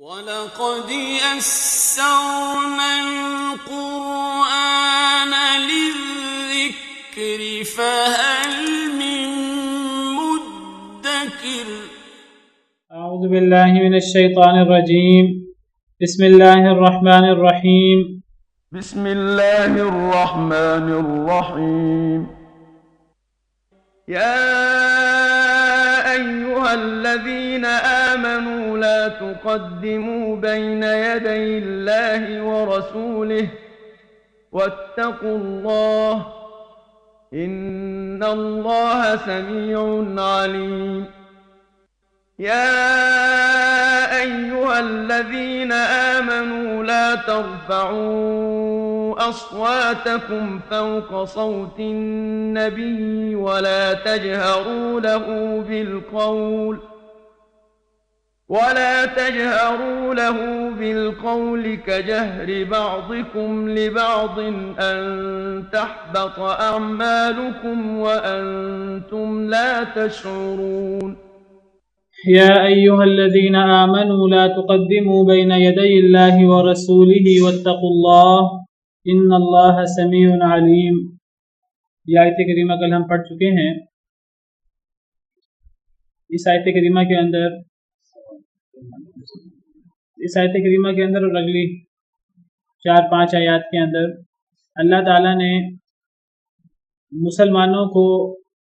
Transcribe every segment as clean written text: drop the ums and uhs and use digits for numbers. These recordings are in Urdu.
وَلَقَدْ يَسَّرْنَا الْقُرْآنَ لِلذِّكْرِ فَهَلْ مِن مُّدَّكِرٍ اعوذ باللہ من الشیطان الرجیم بسم اللہ الرحمن الرحیم بسم اللہ الرحمن الرحیم یا ایہا الذین آمنوا لا تقدموا بین یدی اللہ ورسولہ واتقوا اللہ ان اللہ سمیع علیم يا أيها الذين آمنوا لا ترفعوا أصواتكم فوق صوت النبي ولا تجهروا له بالقول كجهر بعضكم لبعض أن تحبط أعمالكم وأنتم لا تشعرون یا ایہا الذین آمنوا لا تقدموا بین یدی اللہ ورسولہ واتقوا اللہ ان اللہ سمیع علیم۔ یہ آیت کریمہ کل ہم پڑھ چکے ہیں۔ اس آیت کریمہ کے اندر اور اگلی 4-5 آیات کے اندر اللہ تعالیٰ نے مسلمانوں کو،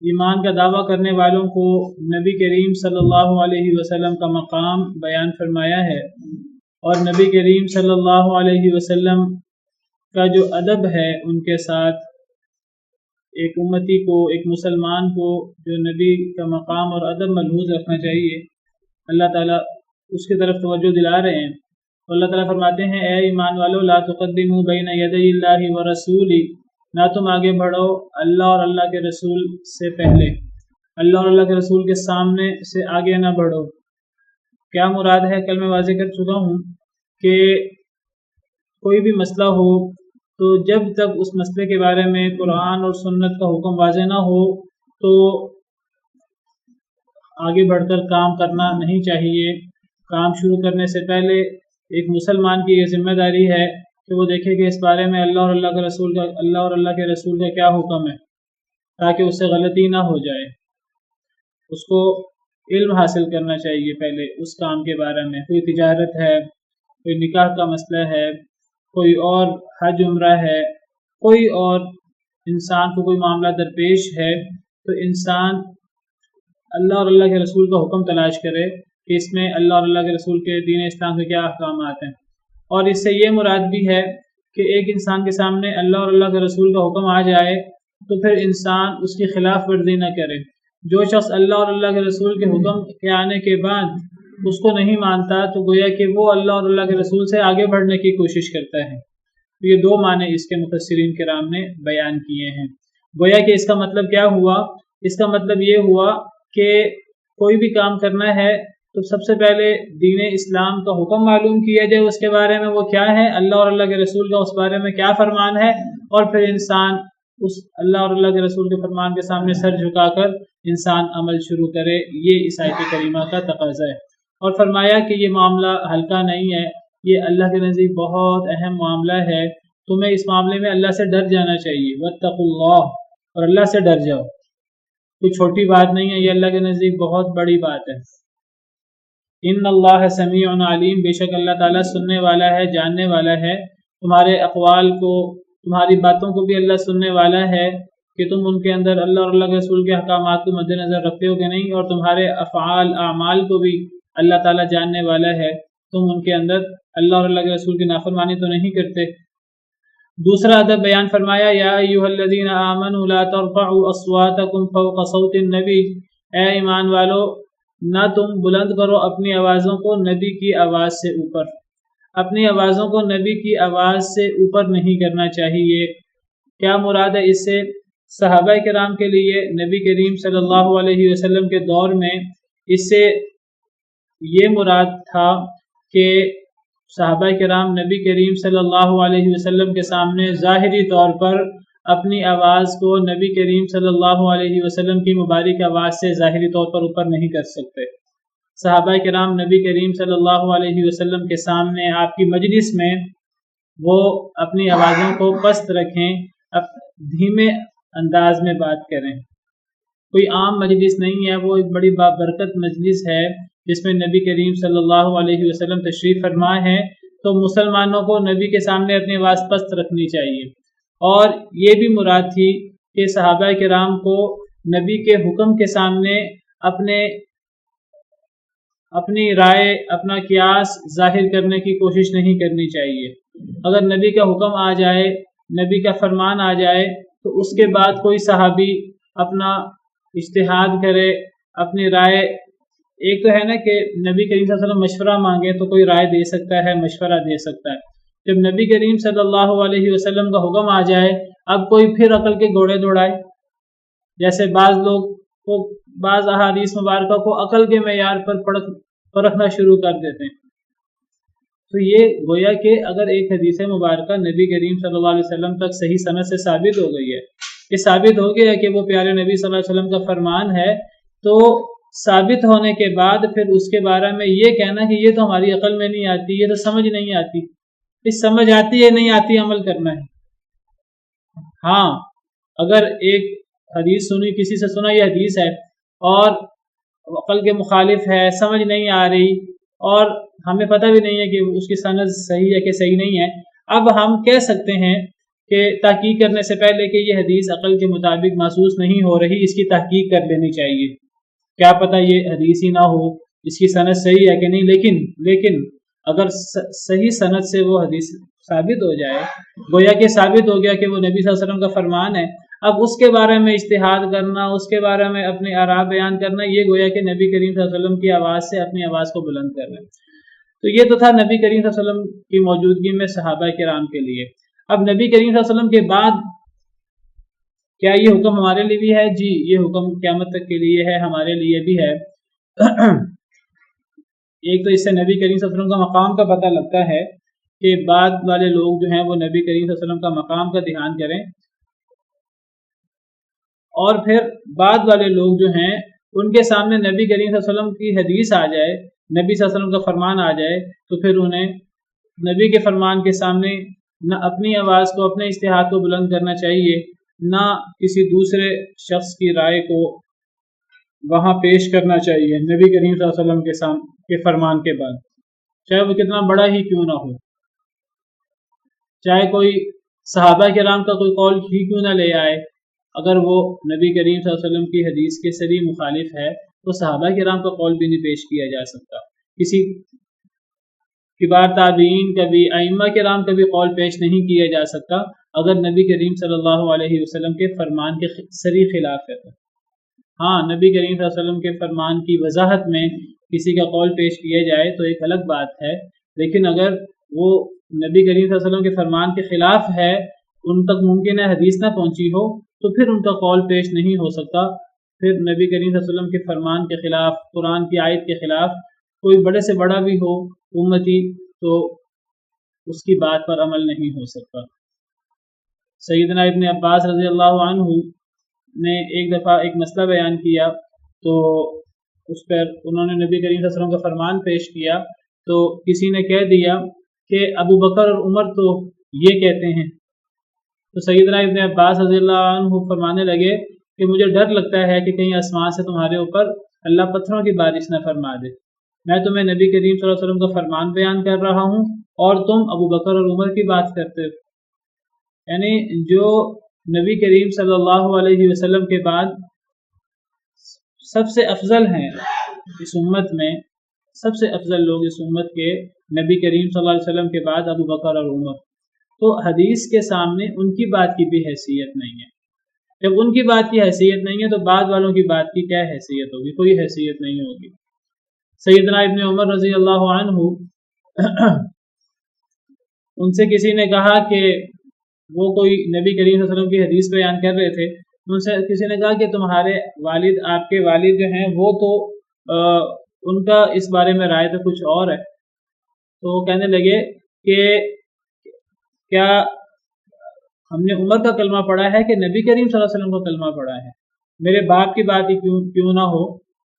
ایمان کا دعویٰ کرنے والوں کو نبی کریم صلی اللہ علیہ وسلم کا مقام بیان فرمایا ہے، اور نبی کریم صلی اللہ علیہ وسلم کا جو ادب ہے ان کے ساتھ، ایک امتی کو، ایک مسلمان کو جو نبی کا مقام اور ادب ملحوظ رکھنا چاہیے، اللہ تعالیٰ اس کی طرف توجہ دلا رہے ہیں۔ اللہ تعالیٰ فرماتے ہیں اے ایمان والو لا تقدموا بین یدی اللہ ورسولہ، نہ تم آگے بڑھو اللہ اور اللہ کے رسول سے پہلے، اللہ اور اللہ کے رسول کے سامنے سے آگے نہ بڑھو۔ کیا مراد ہے؟ کل میں واضح کر چکا ہوں کہ کوئی بھی مسئلہ ہو تو جب تک اس مسئلے کے بارے میں قرآن اور سنت کا حکم واضح نہ ہو تو آگے بڑھ کر کام کرنا نہیں چاہیے۔ کام شروع کرنے سے پہلے ایک مسلمان کی یہ ذمہ داری ہے کہ وہ دیکھے کہ اس بارے میں اللہ اور اللہ کے رسول کا کیا حکم ہے، تاکہ اس سے غلطی نہ ہو جائے۔ اس کو علم حاصل کرنا چاہیے پہلے اس کام کے بارے میں۔ کوئی تجارت ہے، کوئی نکاح کا مسئلہ ہے، کوئی اور حج عمرہ ہے، کوئی اور انسان کو کوئی معاملہ درپیش ہے، تو انسان اللہ اور اللہ کے رسول کا حکم تلاش کرے کہ اس میں اللہ اور اللہ کے رسول کے دین اسلام کے کیا احکامات ہیں۔ اور اس سے یہ مراد بھی ہے کہ ایک انسان کے سامنے اللہ اور اللہ کے رسول کا حکم آ جائے تو پھر انسان اس کی خلاف ورزی نہ کرے۔ جو شخص اللہ اور اللہ کے رسول کے حکم کے آنے کے بعد اس کو نہیں مانتا تو گویا کہ وہ اللہ اور اللہ کے رسول سے آگے بڑھنے کی کوشش کرتا ہے۔ تو یہ دو معنی اس کے مفسرین کرام نے بیان کیے ہیں۔ گویا کہ اس کا مطلب کیا ہوا؟ اس کا مطلب یہ ہوا کہ کوئی بھی کام کرنا ہے تو سب سے پہلے دین اسلام کا حکم معلوم کیا جائے، اس کے بارے میں وہ کیا ہے، اللہ اور اللہ کے رسول کا اس بارے میں کیا فرمان ہے، اور پھر انسان اس اللہ اور اللہ کے رسول کے فرمان کے سامنے سر جھکا کر انسان عمل شروع کرے۔ یہ اس آیت کریمہ کا تقاضا ہے۔ اور فرمایا کہ یہ معاملہ ہلکا نہیں ہے، یہ اللہ کے نزدیک بہت اہم معاملہ ہے۔ تمہیں اس معاملے میں اللہ سے ڈر جانا چاہیے، واتقوا اللہ، اور اللہ سے ڈر جاؤ۔ کوئی چھوٹی بات نہیں ہے، یہ اللہ کے نزدیک بہت بڑی بات ہے۔ ان اللہ سمیع علیم، بے شک اللہ تعالیٰ سننے والا ہے، جاننے والا ہے۔ تمہارے اقوال کو، تمہاری باتوں کو بھی اللہ سننے والا ہے کہ تم ان کے اندر اللہ اور اللہ کے رسول کے احکامات کو مد نظر رکھتے ہو کہ نہیں، اور تمہارے افعال، اعمال کو بھی اللہ تعالیٰ جاننے والا ہے، تم ان کے اندر اللہ اور اللہ کے رسول کی نافرمانی تو نہیں کرتے۔ دوسرا ادب بیان فرمایا یا ایھا الذین آمنوا لا ترفعوا اصواتکم فوق صوت النبی، اے ایمان والو نہ تم بلند کرو اپنی آوازوں کو نبی کی آواز سے اوپر۔ اپنی آوازوں کو نبی کی آواز سے اوپر نہیں کرنا چاہیے۔ کیا مراد ہے اس سے؟ صحابہ کرام کے لیے نبی کریم صلی اللہ علیہ وسلم کے دور میں اس سے یہ مراد تھا کہ صحابہ کرام نبی کریم صلی اللہ علیہ وسلم کے سامنے ظاہری طور پر اپنی آواز کو نبی کریم صلی اللہ علیہ وسلم کی مبارک آواز سے ظاہری طور پر اوپر نہیں کر سکتے۔ صحابہ کرام نبی کریم صلی اللہ علیہ وسلم کے سامنے آپ کی مجلس میں وہ اپنی آوازوں کو پست رکھیں، دھیمے انداز میں بات کریں۔ کوئی عام مجلس نہیں ہے، وہ ایک بڑی بابرکت مجلس ہے جس میں نبی کریم صلی اللہ علیہ وسلم تشریف فرما ہے، تو مسلمانوں کو نبی کے سامنے اپنی آواز پست رکھنی چاہیے۔ اور یہ بھی مراد تھی کہ صحابہ کرام کو نبی کے حکم کے سامنے اپنی رائے، اپنا قیاس ظاہر کرنے کی کوشش نہیں کرنی چاہیے۔ اگر نبی کا حکم آ جائے، نبی کا فرمان آ جائے، تو اس کے بعد کوئی صحابی اپنا اجتہاد کرے، اپنی رائے، ایک تو ہے نا کہ نبی کریم صلی اللہ علیہ وسلم مشورہ مانگے تو کوئی رائے دے سکتا ہے، مشورہ دے سکتا ہے۔ جب نبی کریم صلی اللہ علیہ وسلم کا حکم آ جائے، اب کوئی پھر عقل کے گھوڑے دوڑائے، جیسے بعض لوگ کو بعض احادیث مبارکہ کو عقل کے معیار پر پرکھنا شروع کر دیتے ہیں۔ تو یہ گویا کہ اگر ایک حدیث مبارکہ نبی کریم صلی اللہ علیہ وسلم تک صحیح سند سے ثابت ہو گئی ہے، یہ ثابت ہو گیا کہ وہ پیارے نبی صلی اللہ علیہ وسلم کا فرمان ہے، تو ثابت ہونے کے بعد پھر اس کے بارے میں یہ کہنا کہ یہ تو ہماری عقل میں نہیں آتی، یہ تو سمجھ نہیں آتی، اس سمجھ آتی ہے نہیں آتی عمل کرنا ہے۔ ہاں اگر ایک حدیث سنی، کسی سے سنا یہ حدیث ہے اور عقل کے مخالف ہے، سمجھ نہیں آ رہی اور ہمیں پتہ بھی نہیں ہے کہ اس کی سند صحیح ہے کہ صحیح نہیں ہے، اب ہم کہہ سکتے ہیں کہ تحقیق کرنے سے پہلے کہ یہ حدیث عقل کے مطابق محسوس نہیں ہو رہی، اس کی تحقیق کر لینی چاہیے، کیا پتہ یہ حدیث ہی نہ ہو، اس کی سند صحیح ہے کہ نہیں، لیکن اگر صحیح سند سے وہ حدیث ثابت ہو جائے، گویا کہ ثابت ہو گیا کہ وہ نبی صلی اللہ علیہ وسلم کا فرمان ہے، اب اس کے بارے میں اجتہاد کرنا، اس کے بارے میں اپنے آراء بیان کرنا، یہ گویا کہ نبی کریم صلی اللہ علیہ وسلم کی آواز سے اپنی آواز کو بلند کرنا۔ تو یہ تو تھا نبی کریم صلی اللہ علیہ وسلم کی موجودگی میں صحابہ کرام کے لیے۔ اب نبی کریم صلی اللہ علیہ وسلم کے بعد کیا یہ حکم ہمارے لیے بھی ہے؟ جی، یہ حکم قیامت تک کے لیے ہے، ہمارے لیے بھی ہے۔ ایک تو اس سے نبی کریم صلی اللہ علیہ وسلم کا مقام کا پتہ لگتا ہے کہ بعد والے لوگ جو ہیں وہ نبی کریم صلی اللہ علیہ وسلم کا مقام کا دھیان کریں، اور پھر بعد والے لوگ جو ہیں ان کے سامنے نبی کریم صلی اللہ علیہ وسلم کی حدیث آ جائے، نبی صلی اللہ علیہ وسلم کا فرمان آ جائے، تو پھر انہیں نبی کے فرمان کے سامنے نہ اپنی آواز کو، اپنے اجتہاد کو بلند کرنا چاہیے، نہ کسی دوسرے شخص کی رائے کو وہاں پیش کرنا چاہیے نبی کریم صلی اللہ علیہ وسلم کے فرمان کے بعد، چاہے وہ کتنا بڑا ہی کیوں نہ ہو، چاہے کوئی صحابہ کرام کا کوئی قول ہی کیوں نہ لے آئے، اگر وہ نبی کریم صلی اللہ علیہ وسلم کی حدیث کے صریح مخالف ہے تو صحابہ کرام کا قول بھی نہیں پیش کیا جا سکتا، کسی کبار تابعین کا بھی، ائمہ کرام کا بھی قول پیش نہیں کیا جا سکتا اگر نبی کریم صلی اللہ علیہ وسلم کے فرمان کے صریح خلاف ہے۔ ہاں، نبی کریم صلی اللہ علیہ وسلم کے فرمان کی وضاحت میں کسی کا قول پیش کیا جائے تو ایک الگ بات ہے، لیکن اگر وہ نبی کریم صلی اللہ علیہ وسلم کے فرمان کے خلاف ہے، ان تک ممکن ہے حدیث نہ پہنچی ہو، تو پھر ان کا قول پیش نہیں ہو سکتا، پھر نبی کریم صلی اللہ علیہ وسلم کے فرمان کے خلاف، قرآن کی آیت کے خلاف کوئی بڑے سے بڑا بھی ہو امتی، تو اس کی بات پر عمل نہیں ہو سکتا۔ سیدنا ابن عباس رضی اللہ عنہ نے ایک دفعہ ایک مسئلہ بیان کیا، تو اس پر انہوں نے نبی کریم صلی اللہ علیہ وسلم کا فرمان پیش کیا، تو کسی نے کہہ دیا کہ ابو بکر اور عمر تو یہ کہتے ہیں، تو سیدنا ابن عباس رضی اللہ عنہ فرمانے لگے کہ مجھے ڈر لگتا ہے کہ کہیں آسمان سے تمہارے اوپر اللہ پتھروں کی بارش نہ فرما دے، میں تمہیں نبی کریم صلی اللہ علیہ وسلم کا فرمان بیان کر رہا ہوں اور تم ابو بکر اور عمر کی بات کرتے ہو۔ یعنی جو نبی کریم صلی اللہ علیہ وسلم کے بعد سب سے افضل ہیں اس امت میں، سب سے افضل لوگ اس امت کے نبی کریم صلی اللہ علیہ وسلم کے بعد ابو بکر اور عمر، تو حدیث کے سامنے ان کی بات کی بھی حیثیت نہیں ہے۔ جب ان کی بات کی حیثیت نہیں ہے تو بعد والوں کی بات کی کیا حیثیت ہوگی؟ کوئی حیثیت نہیں ہوگی۔ سیدنا ابن عمر رضی اللہ عنہ ان سے کسی نے کہا کہ وہ کوئی نبی کریم صلی اللہ علیہ وسلم کی حدیث بیان کر رہے تھے، ان سے کسی نے کہا کہ تمہارے والد، آپ کے والد جو ہیں وہ تو ان کا اس بارے میں رائے تو کچھ اور ہے، تو وہ کہنے لگے کہ کیا ہم نے عمر کا کلمہ پڑھا ہے کہ نبی کریم صلی اللہ علیہ وسلم کا کلمہ پڑھا ہے؟ میرے باپ کی بات ہی کیوں نہ ہو،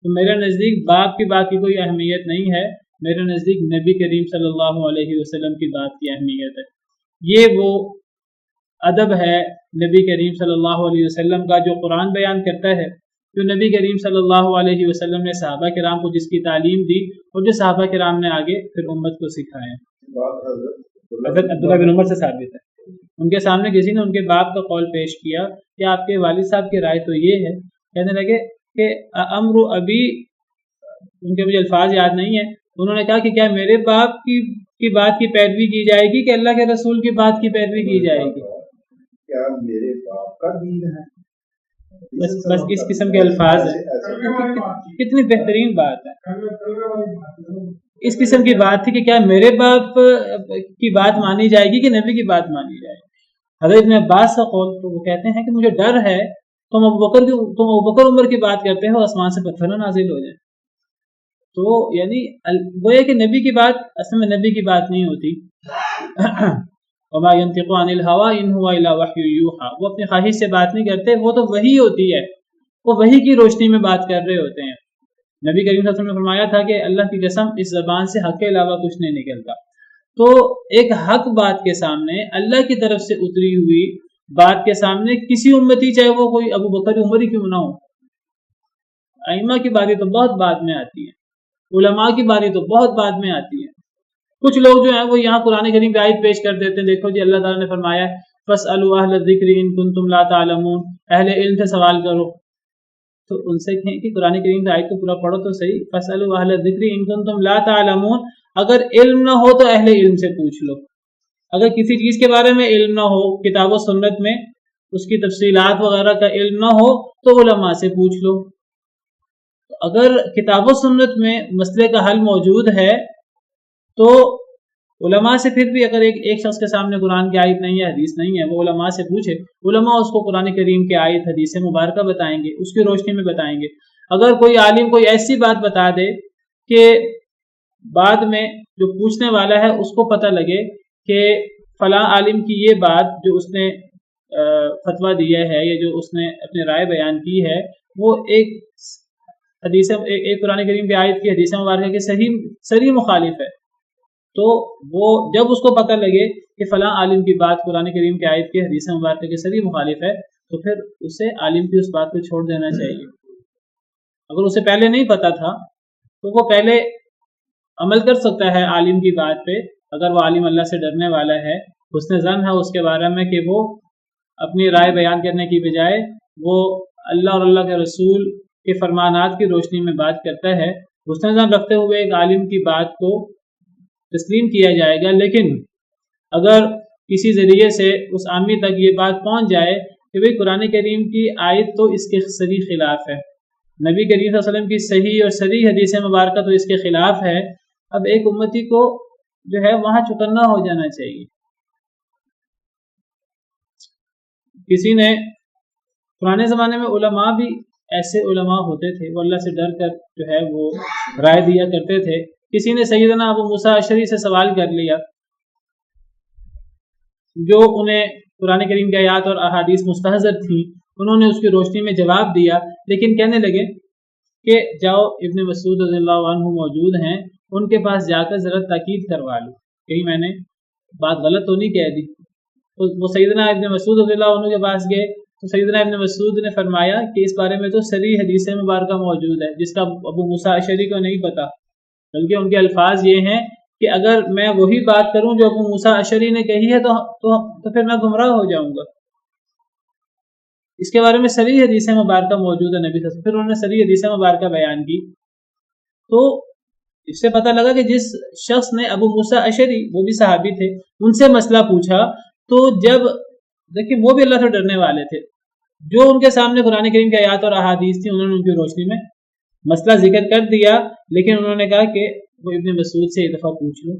تو میرے نزدیک باپ کی بات کی کوئی اہمیت نہیں ہے، میرے نزدیک نبی کریم صلی اللہ علیہ وسلم کی بات کی اہمیت ہے۔ یہ وہ ادب ہے نبی کریم صلی اللہ علیہ وسلم کا جو قرآن بیان کرتا ہے، جو نبی کریم صلی اللہ علیہ وسلم نے صحابہ کرام کو جس کی تعلیم دی اور جو صحابہ کرام نے آگے پھر امت کو سکھایا۔ حضرت عبداللہ بن عمر سے ثابت ہے، ان کے سامنے کسی نے ان کے باپ کا قول پیش کیا کہ آپ کے والد صاحب کی رائے تو یہ ہے، کہنے لگے کہ امر ابی، ان کے مجھے الفاظ یاد نہیں ہیں، انہوں نے کہا کہ کیا میرے باپ کی بات کی پیروی کی جائے گی کہ اللہ کے رسول کی بات کی پیروی کی جائے گی؟ کیا میرے باپ کا دین ہے؟ بس اس قسم کے الفاظ ہیں، کتنی بہترین بات ہے۔ اس قسم کی بات تھی کہ کیا میرے باپ کی بات مانی جائے گی کہ نبی کی بات مانی جائے گی۔ حضرت ابن عباس کا قول تو وہ کہتے ہیں کہ مجھے ڈر ہے تم ابوبکر عمر کی بات کرتے ہو، آسمان سے پتھر نہ نازل ہو جائے۔ تو یعنی وہ ہے کہ نبی کی بات اصل میں نبی کی بات نہیں ہوتی۔ وما ينطق عن الهوى ان هو الا وحي يوحى، وہ اپنی خواہش سے بات نہیں کرتے، وہ تو وحی ہوتی ہے، وہ وحی کی روشنی میں بات کر رہے ہوتے ہیں۔ نبی کریم صلی اللہ علیہ وسلم نے فرمایا تھا کہ اللہ کی قسم اس زبان سے حق کے علاوہ کچھ نہیں نکلتا۔ تو ایک حق بات کے سامنے، اللہ کی طرف سے اتری ہوئی بات کے سامنے کسی امتی، چاہے وہ کوئی ابو بکر عمر ہی کیوں نہ ہو، ائمہ کی باتیں تو بہت بعد میں آتی ہیں، علماء کی باتیں تو بہت بعد میں آتی ہیں۔ کچھ لوگ جو ہیں وہ یہاں قرآن کریم کی آیت پیش کر دیتے ہیں، دیکھو جی اللہ تعالیٰ نے فرمایا فَاسْأَلُوا أَهْلَ الذِّكْرِ إِن كُنتُمْ لَا تَعْلَمُونَ، اہل علم سے سوال کرو۔ تو ان سے کہیں کہ قرآن کریم کی آیت کو پورا پڑھو تو صحیح، فَاسْأَلُوا أَهْلَ الذِّكْرِ إِن كُنتُمْ لَا تَعْلَمُونَ، اگر علم نہ ہو تو اہل علم سے پوچھ لو۔ اگر کسی چیز کے بارے میں علم نہ ہو، کتاب و سنت میں اس کی تفصیلات وغیرہ کا علم نہ ہو تو علماء سے پوچھ لو۔ اگر کتاب و سنت میں مسئلے کا حل موجود ہے تو علماء سے پھر بھی، اگر ایک شخص کے سامنے قرآن کی آیت نہیں ہے، حدیث نہیں ہے، وہ علماء سے پوچھے، علماء اس کو قرآن کریم کی آیت حدیث مبارکہ بتائیں گے، اس کی روشنی میں بتائیں گے۔ اگر کوئی عالم کوئی ایسی بات بتا دے کہ بعد میں جو پوچھنے والا ہے اس کو پتہ لگے کہ فلاں عالم کی یہ بات جو اس نے فتویٰ دیا ہے یا جو اس نے اپنی رائے بیان کی ہے وہ ایک قرآن کریم کی آیت کی حدیث مبارکہ کے صریح مخالف ہے، تو وہ جب اس کو پتہ لگے کہ فلاں عالم کی بات قرآن کریم کی آیت کی حدیث مبارکہ کے صریح مخالف ہے تو پھر اسے عالم کی اس بات کو چھوڑ دینا چاہیے۔ اگر اسے پہلے نہیں پتہ تھا تو وہ پہلے عمل کر سکتا ہے عالم کی بات پہ، اگر وہ عالم اللہ سے ڈرنے والا ہے، حسن ظن ہے اس کے بارے میں کہ وہ اپنی رائے بیان کرنے کی بجائے وہ اللہ اور اللہ کے رسول کے فرمانات کی روشنی میں بات کرتا ہے، حسن ظن رکھتے ہوئے ایک عالم کی بات کو تسلیم کیا جائے گا۔ لیکن اگر کسی ذریعے سے اس عامی تک یہ بات پہنچ جائے کہ بھئی قرآن کریم کی آیت تو اس کے صریح خلاف ہے، نبی کریم صلی اللہ علیہ وسلم کی صحیح اور صریح حدیث مبارکہ تو اس کے خلاف ہے، اب ایک امتی کو جو ہے وہاں چکنا ہو جانا چاہیے۔ کسی نے پرانے زمانے میں علماء بھی ایسے علماء ہوتے تھے، وہ اللہ سے ڈر کر جو ہے وہ رائے دیا کرتے تھے۔ کسی نے سیدنا ابو موسیٰ اشعری سے سوال کر لیا جو انہیں قرآن کریم کی آیات اور احادیث مستحضر تھیں، انہوں نے اس کی روشنی میں جواب دیا، لیکن کہنے لگے کہ جاؤ ابن مسعود رضی اللہ عنہ موجود ہیں، ان کے پاس جا کر ذرا تاکید کروا لو، کہیں میں نے بات غلط تو نہیں کہہ دی۔ وہ سیدنا ابن مسعود رضی اللہ عنہ کے پاس گئے تو سیدنا ابن مسعود نے فرمایا کہ اس بارے میں تو صریح حدیث مبارکہ موجود ہے جس کا ابو موسیٰ اشعری کو نہیں پتا، بلکہ ان کے الفاظ یہ ہیں کہ اگر میں وہی بات کروں جو ابو موسیٰ اشعری نے کہی ہے تو پھر میں گمراہ ہو جاؤں گا۔ اس کے بارے میں صریح حدیث مبارکہ موجود ہے نبی صلی اللہ علیہ وسلم، پھر انہوں نے صریح حدیث مبارکہ بیان کی، تو اس سے پتہ لگا کہ جس شخص نے ابو موسیٰ اشعری، وہ بھی صحابی تھے، ان سے مسئلہ پوچھا تو جب دیکھیں وہ بھی اللہ سے ڈرنے والے تھے، جو ان کے سامنے قرآن کریم کی آیات اور احادیث تھی انہوں نے ان کی روشنی میں مسئلہ ذکر کر دیا، لیکن انہوں نے کہا کہ وہ ابن مسعود سے ایک دفعہ پوچھ لو۔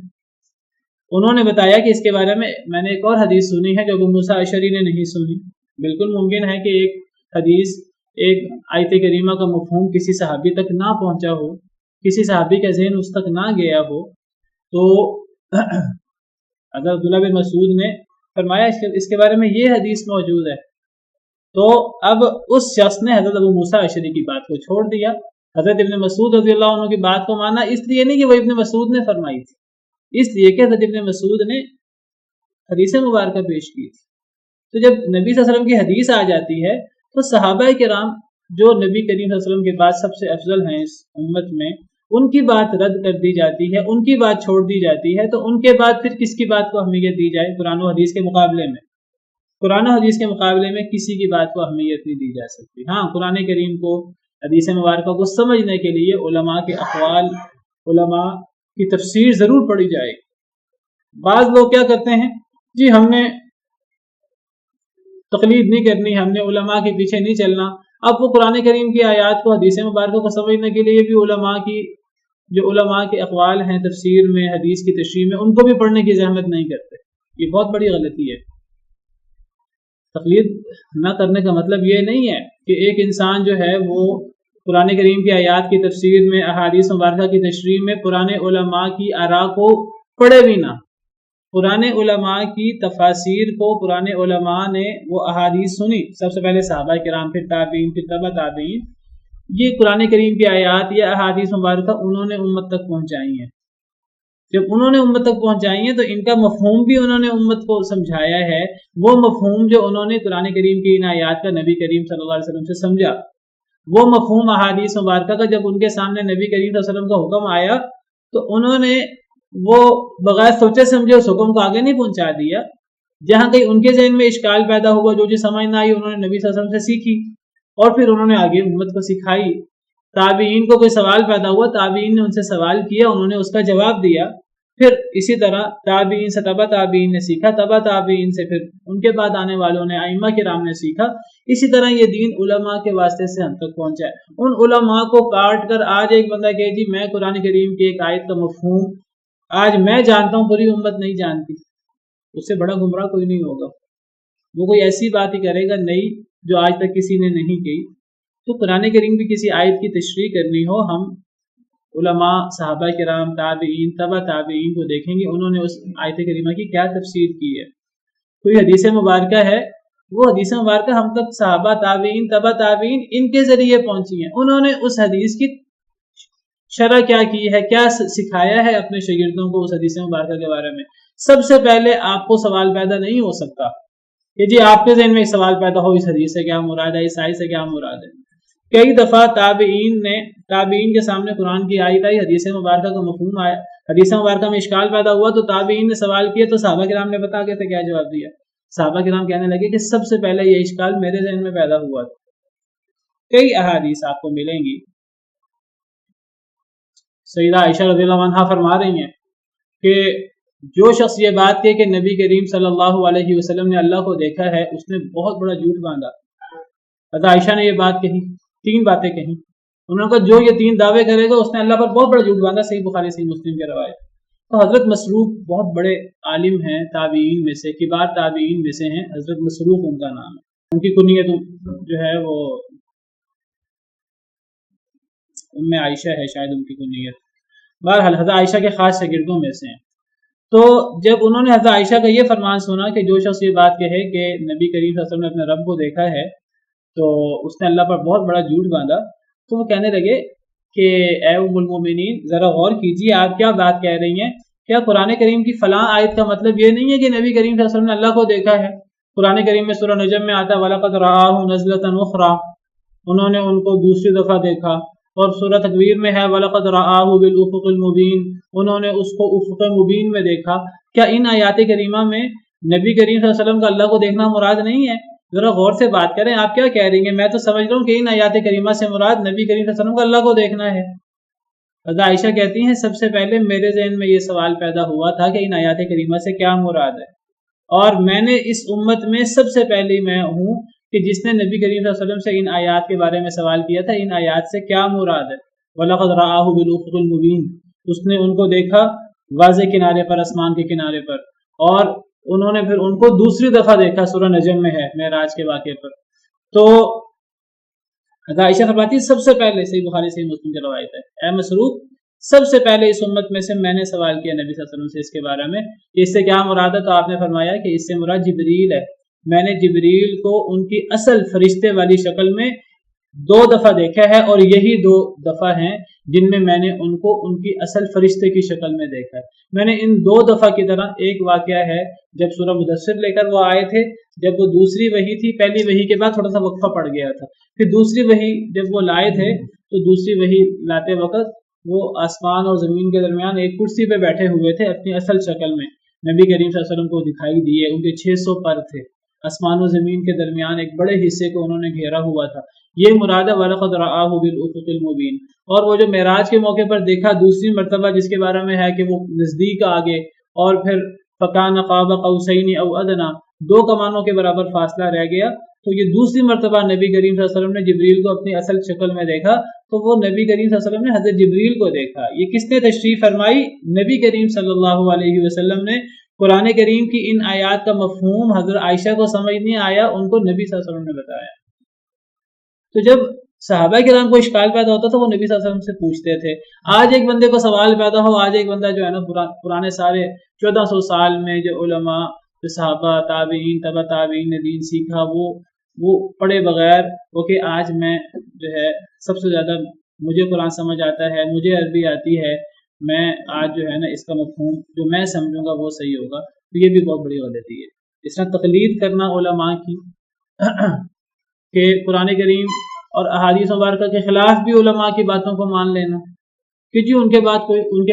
انہوں نے بتایا کہ اس کے بارے میں نے ایک اور حدیث سنی ہے جو ابو موسیٰ اشعری نے نہیں سنی۔ بالکل ممکن ہے کہ ایک حدیث، ایک آیت کریمہ کا مفہوم کسی صحابی تک نہ پہنچا ہو، کسی صحابی کا ذہن اس تک نہ گیا ہو، تو اگر عبداللہ بن مسعود نے فرمایا اس کے بارے میں یہ حدیث موجود ہے، تو اب اس شخص نے حضرت ابو موسیٰ اشعری کی بات کو چھوڑ دیا حضرت ابن مسعود رضی اللہ عنہ کی بات کو مانا اس لیے نہیں کہ وہ ابن مسعود نے فرمائی تھی، اس لیے کہ حضرت ابن مسعود نے حدیث مبارکہ پیش کی تھی۔ تو جب نبی صلی اللہ علیہ وسلم کی حدیث آ جاتی ہے تو صحابہ کرام جو نبی کریم صلی اللہ علیہ وسلم کے بعد سب سے افضل ہیں اس امت میں، ان کی بات رد کر دی جاتی ہے، ان کی بات چھوڑ دی جاتی ہے، تو ان کے بعد پھر کس کی بات کو اہمیت دی جائے؟ قرآن و حدیث کے مقابلے میں قرآن و حدیث کے مقابلے میں کسی کی بات کو اہمیت نہیں دی جا سکتی۔ ہاں، قرآن کریم کو، حدیث مبارکہ کو سمجھنے کے لیے علماء کے اقوال، علماء کی تفسیر ضرور پڑھی جائے۔ بعض لوگ کیا کرتے ہیں، جی ہم نے تقلید نہیں کرنی، ہم نے علماء کے پیچھے نہیں چلنا۔ اب وہ قرآن کریم کی آیات کو، حدیث مبارکہ کو سمجھنے کے لیے بھی علماء کے اقوال ہیں تفسیر میں، حدیث کی تشریح میں، ان کو بھی پڑھنے کی زحمت نہیں کرتے۔ یہ بہت بڑی غلطی ہے۔ تقلید نہ کرنے کا مطلب یہ نہیں ہے کہ ایک انسان جو ہے وہ قرآن کریم کی آیات کی تفسیر میں، احادیث مبارکہ کی تشریح میں پرانے علماء کی آراء کو پڑھے بھی نہ۔ پرانے علماء کی تفاسیر کو پرانے علماء نے وہ احادیث سنی، سب سے پہلے صحابہ کرام، پھر تابعین، پھر تبع تابعین۔ یہ قرآن کریم کی آیات یا احادیث مبارکہ انہوں نے امت تک پہنچائی ہیں۔ جب انہوں نے امت تک پہنچائی ہیں تو ان کا مفہوم بھی انہوں نے امت کو سمجھایا ہے۔ وہ مفہوم جو انہوں نے قرآن کریم کی ان آیات کا نبی کریم صلی اللہ علیہ وسلم سے سمجھا، وہ مفہوم احادیث مبارکہ کا جب ان کے سامنے نبی کریم صلی اللہ علیہ وسلم کا حکم آیا تو انہوں نے وہ بغیر سوچے سمجھے اس حکم کو آگے نہیں پہنچا دیا۔ جہاں کہیں ان کے ذہن میں اشکال پیدا ہوا، جو چیز سمجھ نہ آئی، انہوں نے نبی صلی اللہ علیہ وسلم سے سیکھی اور پھر انہوں نے آگے امت کو سکھائی۔ تابعین کو کوئی سوال پیدا ہوا، تابعین نے ان سے سوال کیا، انہوں نے اس کا جواب دیا، پھر اسی طرح تابعین سے تبع تابعین نے سیکھا، تبع تابعین سے پھر ان کے بعد آنے والوں نے، ائمہ کرام نے سیکھا۔ اسی طرح یہ دین علماء کے واسطے سے ہم تک پہنچا ہے۔ ان علماء کو کاٹ کر آج ایک بندہ کہے جی میں قرآن کریم کی ایک آیت کا مفہوم آج میں جانتا ہوں، پوری امت نہیں جانتی، اس سے بڑا گمراہ کوئی نہیں ہوگا۔ وہ کوئی ایسی بات ہی کرے گا نئی جو آج تک کسی نے نہیں کی۔ تو قرآن کریم کی کسی آیت کی تشریح کرنی ہو، ہم علماء، صحابہ کرام، تابعین، تبع تابعین کو دیکھیں گے انہوں نے اس آیت کریمہ کی کیا تفسیر کی ہے۔ کوئی حدیث مبارکہ ہے، وہ حدیث مبارکہ ہم تک صحابہ، تابعین، تبع تابعین ان کے ذریعے پہنچی ہیں۔ انہوں نے اس حدیث کی شرح کیا کی ہے، کیا سکھایا ہے اپنے شاگردوں کو اس حدیث مبارکہ کے بارے میں۔ سب سے پہلے آپ کو سوال پیدا نہیں ہو سکتا کہ جی آپ کے ذہن میں ایک سوال پیدا ہو اس حدیث سے کیا مراد ہے، اس آیت سے کیا مراد ہے۔ کئی دفعہ تابعین کے سامنے قرآن کی آیت آئی، حدیث مبارکہ کا مفہوم آیا، حدیث مبارکہ میں اشکال پیدا ہوا تو تابعین نے سوال کیا تو صحابہ کرام نے بتا کے کیا جواب دیا۔ صحابہ کرام کہنے لگے کہ سب سے پہلے یہ اشکال میرے ذہن میں پیدا ہوا تھا۔ کئی احادیث آپ کو ملیں گی، سیدہ عائشہ رضی اللہ عنہا فرما رہی ہیں کہ جو شخص یہ بات کہے کہ نبی کریم صلی اللہ علیہ وسلم نے اللہ کو دیکھا ہے، اس نے بہت بڑا جھوٹ باندھا۔ حضرت عائشہ نے یہ بات کہی، 3 باتیں کہیں، انہوں نے کہا جو یہ 3 دعوے کرے گا اس نے اللہ پر بہت بڑا جھوٹ باندھا۔ صحیح بخاری، صحیح مسلم کی روایت۔ تو حضرت مسروق بہت بڑے عالم ہیں، تابعین میں سے، کبار تابعین میں سے ہیں، حضرت مسروق ان کا نام ہے۔ ان کی کنیت جو ہے وہ ام عائشہ ہے، شاید ان کی کنیت۔ بہرحال حضرت عائشہ کے خاص شاگردوں میں سے ہیں۔ تو جب انہوں نے حضرت عائشہ کا یہ فرمان سنا کہ جو شخص یہ بات کہے کہ نبی کریم صلی اللہ علیہ وسلم نے اپنے رب کو دیکھا ہے تو اس نے اللہ پر بہت بڑا جھوٹ باندھا، تو وہ کہنے لگے کہ اے ام المومنین ذرا غور کیجیے، آپ کیا بات کہہ رہی ہیں؟ کیا قرآن کریم کی فلاں آیت کا مطلب یہ نہیں ہے کہ نبی کریم صلی اللہ علیہ وسلم نے اللہ کو دیکھا ہے؟ قرآن کریم میں سورہ نجم میں آتا ہے وَلَقَدْ رَآهُ نَزْلَةً أُخْرَىٰ، انہوں نے ان کو دوسری دفعہ دیکھا۔ اور سورہ تکویر میں ہے وَلَقَدْ رَآهُ بِالْأُفُقِ الْمُبِينِ، انہوں نے اس کو افق مبین میں دیکھا۔ کیا ان آیات کریمہ میں نبی کریم صلی اللہ علیہ وسلم کا اللہ کو دیکھنا مراد نہیں ہے؟ ذرا غور سے بات کریں، آپ کیا کہہ رہی ہیں؟ میں تو سمجھ رہا ہوں کہ ان آیات کریمہ سے مراد نبی کریم صلی اللہ علیہ وسلم کا اللہ کو دیکھنا ہے۔ حضرت عائشہ کہتی ہیں سب سے پہلے میرے ذہن میں یہ سوال پیدا ہوا تھا کہ ان آیات کریمہ سے کیا مراد ہے، اور میں نے اس امت میں سب سے پہلی میں ہوں کہ جس نے نبی کریم صلی اللہ علیہ وسلم سے ان آیات کے بارے میں سوال کیا تھا، ان آیات سے کیا مراد ہے۔ وَلَقَدْ رَآهُ بِالْأُفُقِ الْمُبِينِ، اس نے ان کو دیکھا واضح کنارے پر، آسمان کے کنارے پر، اور انہوں نے پھر ان کو دوسری دفعہ دیکھا، سورہ نجم میں ہے معراج کے واقعے پر۔ تو حضرت عائشہ فرماتی ہے سب سے پہلے، صحیح بخاری صحیح مسلم کی روایت ہے، اے مسروق سب سے پہلے اس امت میں سے میں نے سوال کیا نبی صلی اللہ علیہ وسلم سے اس کے بارے میں کہ اس سے کیا مراد ہے، تو آپ نے فرمایا کہ اس سے مراد جبریل ہے۔ میں نے جبریل کو ان کی اصل فرشتے والی شکل میں 2 دفعہ دیکھا ہے، اور یہی 2 دفعہ ہیں جن میں میں نے ان کو ان کی اصل فرشتے کی شکل میں دیکھا ہے۔ میں نے ان 2 دفعہ کی طرح ایک واقعہ ہے جب سورہ مدثر لے کر وہ آئے تھے، جب وہ دوسری وحی تھی، پہلی وحی کے بعد تھوڑا سا وقفہ پڑ گیا تھا، پھر دوسری وحی جب وہ لائے تھے تو دوسری وحی لاتے وقت وہ آسمان اور زمین کے درمیان ایک کرسی پہ بیٹھے ہوئے تھے اپنی اصل شکل میں، نبی کریم صلی اللہ علیہ وسلم کو دکھائی دیے، ان کے 600 پر تھے، آسمان و زمین کے درمیان ایک بڑے حصے کو انہوں نے گھیرا ہوا تھا۔ یہ مراد ہے وَلَقَدْ رَآهُ بِالْأُفُقِ الْمُبِينِ۔ اور وہ جو معراج کے موقع پر دیکھا دوسری مرتبہ، جس کے بارے میں ہے کہ وہ نزدیک آگے، اور پھر فَكَانَ قَابَ قَوْسَيْنِ أَوْ أَدْنَىٰ، 2 کمانوں کے برابر فاصلہ رہ گیا۔ تو یہ دوسری مرتبہ نبی کریم صلی اللہ علیہ وسلم نے جبریل کو اپنی اصل شکل میں دیکھا، تو وہ نبی کریم صلی اللہ علیہ وسلم نے حضرت جبریل کو دیکھا۔ یہ کس نے تشریف فرمائی؟ نبی کریم صلی اللہ علیہ وسلم نے۔ قرآن کریم کی ان آیات کا مفہوم حضرت عائشہ کو سمجھ نہیں آیا، ان کو نبی صلی اللہ علیہ وسلم نے بتایا۔ تو جب صحابہ کرام کو اشکال پیدا ہوتا تھا وہ نبی صلی اللہ علیہ وسلم سے پوچھتے تھے۔ آج ایک بندے کو سوال پیدا ہو، آج ایک بندہ جو ہے نا پرانے سارے 1400 سال میں جو علماء، جو صحابہ، تابعین، تبع تابعین نے دین سیکھا، وہ پڑھے بغیر، وہ کہ آج میں جو ہے سب سے زیادہ مجھے قرآن سمجھ آتا ہے، مجھے عربی آتی ہے، میں آج جو ہے نا اس کا مفہوم جو میں سمجھوں گا وہ صحیح ہوگا، تو یہ بھی بہت بڑی غلطی ہے۔ اس طرح تقلید کرنا علماء کی کہ قرآن کریم اور احادیث مبارکہ کے خلاف بھی علماء کی باتوں کو مان لینا کہ جی ان کے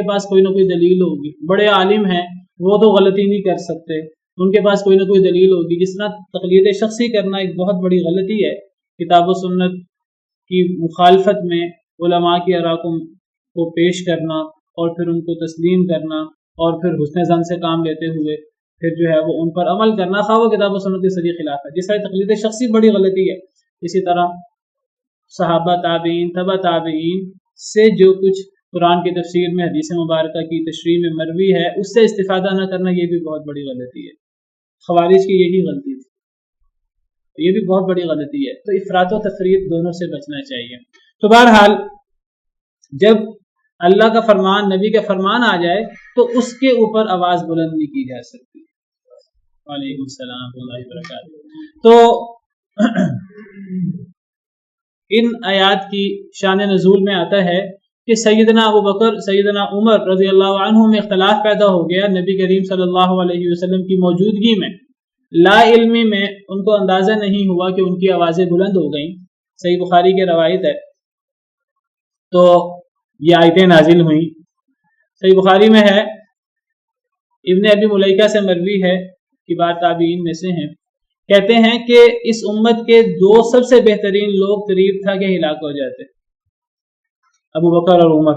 پاس کوئی نہ کوئی دلیل ہوگی، بڑے عالم ہیں وہ تو غلطی نہیں کر سکتے، ان کے پاس کوئی نہ کوئی دلیل ہوگی۔ جس طرح تقلید شخصی کرنا ایک بہت بڑی غلطی ہے، کتاب و سنت کی مخالفت میں علماء کی آراء کو پیش کرنا اور پھر ان کو تسلیم کرنا اور پھر حسن ظن سے کام لیتے ہوئے پھر جو ہے وہ ان پر عمل کرنا، خواہ وہ کتاب و سنت کے صریح خلاف ہے۔ جس طرح تقلید شخصی بڑی غلطی ہے، اسی طرح صحابہ، تابعین، تبع تابعین سے جو کچھ قرآن کی تفسیر میں، حدیث مبارکہ کی تشریح میں مروی ہے اس سے استفادہ نہ کرنا، یہ بھی بہت بڑی غلطی ہے۔ خوارج کی یہی غلطی تھی، یہ بھی بہت بڑی غلطی ہے۔ تو افراط و تفریط دونوں سے بچنا چاہیے۔ تو بہرحال جب اللہ کا فرمان، نبی کا فرمان آ جائے تو اس کے اوپر آواز بلند نہیں کی جا سکتی۔ وعلیکم السلام ورحمۃ اللہ وبرکاتہ۔ تو ان آیات کی شان نزول میں آتا ہے کہ سیدنا ابو بکر، سیدنا عمر رضی اللہ عنہ میں اختلاف پیدا ہو گیا نبی کریم صلی اللہ علیہ وسلم کی موجودگی میں، لا علمی میں ان کو اندازہ نہیں ہوا کہ ان کی آوازیں بلند ہو گئیں۔ صحیح بخاری کی روایت ہے۔ تو یہ آیتیں نازل ہوئیں۔ صحیح بخاری میں ہے، ابن ابی ملیکہ سے مروی ہے، کبار تابعین میں سے ہیں، کہتے ہیں کہ اس امت کے 2 سب سے بہترین لوگ قریب تھا کہ ہلاک ہو جاتے، ابو بکر اور عمر۔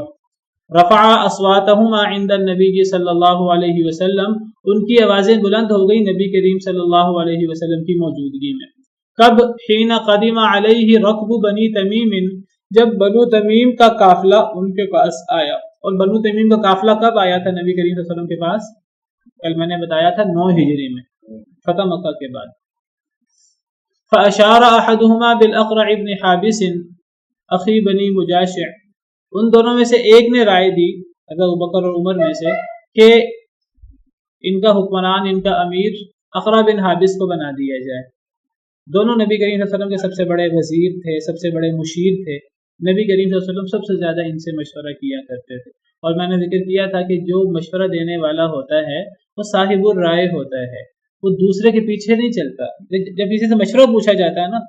رفع اصواتہما عند النبی صلی اللہ علیہ وسلم، ان کی آوازیں بلند ہو گئی نبی کریم صلی اللہ علیہ وسلم کی موجودگی میں۔ کب؟ حین قدم علیہ رکب بنی تمیم، جب بنو تمیم کا قافلہ ان کے پاس آیا۔ اور بنو تمیم کا قافلہ کب آیا تھا نبی کریم صلی اللہ علیہ وسلم کے پاس؟ کل میں نے بتایا تھا 9 ہجری میں، فتح مکہ کے بعد۔ فاشار احدهما بالاقرع بن حابس اخی بنی مجاشع، ان دونوں میں سے ایک نے رائے دی، حضرت ابوبکر اور عمر میں سے، کہ ان کا حکمران، ان کا امیر اقرع بن حابس کو بنا دیا جائے۔ دونوں نبی کریم صلی اللہ علیہ وسلم کے سب سے بڑے وزیر تھے، سب سے بڑے مشیر تھے، نبی کریم صلی اللہ علیہ وسلم سب سے زیادہ ان سے مشورہ کیا کرتے تھے۔ اور میں نے ذکر کیا تھا کہ جو مشورہ دینے والا ہوتا ہے وہ صاحب الرائے ہوتا ہے، وہ دوسرے کے پیچھے نہیں چلتا۔ جب کسی سے مشورہ پوچھا جاتا ہے نا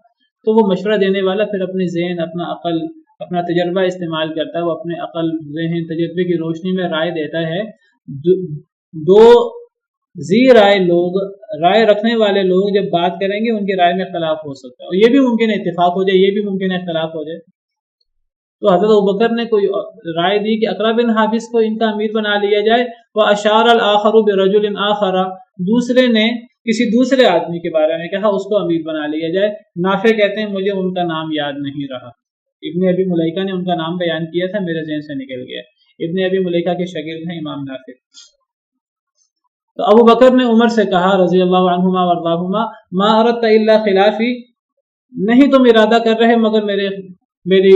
تو وہ مشورہ دینے والا پھر اپنی ذہن، اپنا عقل، اپنا تجربہ استعمال کرتا ہے، وہ اپنے عقل، ذہن، تجربے کی روشنی میں رائے دیتا ہے۔ 2 ذی رائے لوگ، رائے رکھنے والے لوگ جب بات کریں گے ان کی رائے میں اختلاف ہو سکتا ہے، اور یہ بھی ممکن ہے اتفاق ہو جائے، یہ بھی ممکن ہے اختلاف ہو جائے۔ تو حضرت ابوبکر نے کوئی رائے دی کہ اقرع بن حابس کو ان کا امیر بنا لیا جائے، واشار الاخر برجل آخر، دوسرے نے کسی دوسرے آدمی کے بارے میں کہا اس کو امیر بنا لیا جائے۔ نافع کہتے ہیں مجھے ان کا نام یاد نہیں رہا، ابن ابی ملیکہ نے ان کا نام بیان کیا تھا، میرے ذہن سے نکل گیا۔ ابن ابی ملیکہ کے شاگرد ہیں امام نافع۔ تو ابو بکر نے عمر سے کہا رضی اللہ عنہما وارضاہما، ما اردت الا خلافی، نہیں تم ارادہ کر رہے مگر میری